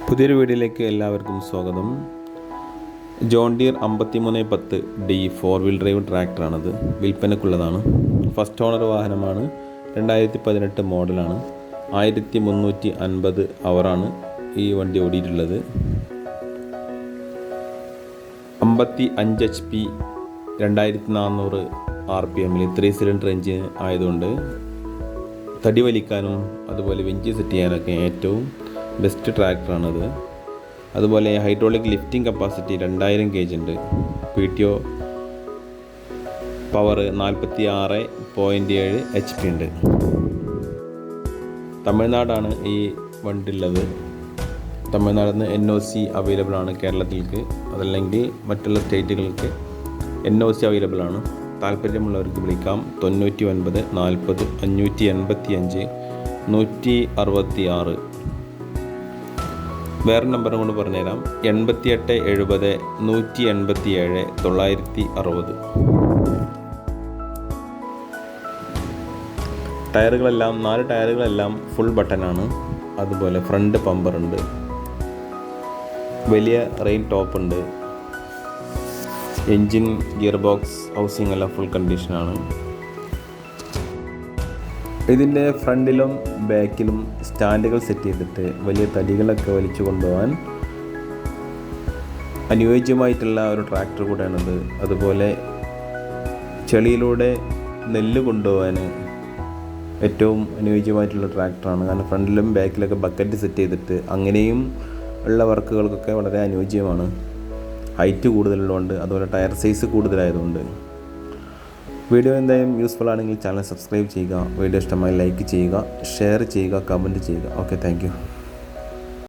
പുതിയൊരു വീഡിയോയിലേക്ക് എല്ലാവർക്കും സ്വാഗതം. John Deere 5310 D four wheel drive ട്രാക്ടറാണത്. വിൽപ്പനക്കുള്ളതാണ്. ഫസ്റ്റ് ഓണർ വാഹനമാണ്. 2018 മോഡലാണ്. 1350 അവറാണ് ഈ വണ്ടി ഓടിയിട്ടുള്ളത്. 55 HP 2400 RPM 3 സിലിണ്ടർ എഞ്ചിൻ ആയതുകൊണ്ട് തടി വലിക്കാനും അതുപോലെ വെഞ്ചി സെറ്റ് ചെയ്യാനൊക്കെ ഏറ്റവും ബെസ്റ്റ് ട്രാക്ടറാണത്. അതുപോലെ ഹൈഡ്രോളിക് ലിഫ്റ്റിംഗ് കപ്പാസിറ്റി 2000 kg ഉണ്ട്. PTO പവർ 46.7 HP ഉണ്ട്. തമിഴ്നാടാണ് ഈ വണ്ടി ഉള്ളത്. തമിഴ്നാട്ടിൽ നിന്ന് NOC അവൈലബിൾ ആണ് കേരളത്തിലേക്ക്, അതല്ലെങ്കിൽ മറ്റുള്ള സ്റ്റേറ്റുകൾക്ക് NOC അവൈലബിൾ ആണ്. താല്പര്യമുള്ളവർക്ക് വിളിക്കാം. 99 40 585 166. വേറെ നമ്പറും കൊണ്ട് പറഞ്ഞുതരാം. 88 70 187 960. ടയറുകളെല്ലാം 4 ടയറുകളെല്ലാം ഫുൾ ബട്ടനാണ്. അതുപോലെ ഫ്രണ്ട് പമ്പറുണ്ട്, വലിയ റെയിൻ ടോപ്പ് ഉണ്ട്. എൻജിൻ, ഗിയർ ബോക്സ്, ഹൗസിംഗ് എല്ലാം ഫുൾ കണ്ടീഷനാണ്. ഇതിൻ്റെ ഫ്രണ്ടിലും ബാക്കിലും സ്റ്റാൻഡുകൾ സെറ്റ് ചെയ്തിട്ട് വലിയ തടികളൊക്കെ വലിച്ചു കൊണ്ടുപോകാൻ അനുയോജ്യമായിട്ടുള്ള ഒരു ട്രാക്ടർ കൂടെയാണിത്. അതുപോലെ ചെളിയിലൂടെ നെല്ല് കൊണ്ടുപോകാൻ ഏറ്റവും അനുയോജ്യമായിട്ടുള്ള ട്രാക്ടറാണ്. കാരണം ഫ്രണ്ടിലും ബാക്കിലൊക്കെ ബക്കറ്റ് സെറ്റ് ചെയ്തിട്ട് അങ്ങനെയും ഉള്ള വർക്കുകൾക്കൊക്കെ വളരെ അനുയോജ്യമാണ്. ഹൈറ്റ് കൂടുതലുള്ളതുകൊണ്ട്, അതുപോലെ ടയർ സൈസ് കൂടുതലായതുകൊണ്ട്. വീഡിയോ എന്തായാലും യൂസ്ഫുൾ ആണെങ്കിൽ ചാനൽ സബ്സ്ക്രൈബ് ചെയ്യുക. വീഡിയോ ഇഷ്ടമായി ലൈക്ക് ചെയ്യുക, ഷെയർ ചെയ്യുക, കമൻറ്റ് ചെയ്യുക. Okay, thank you.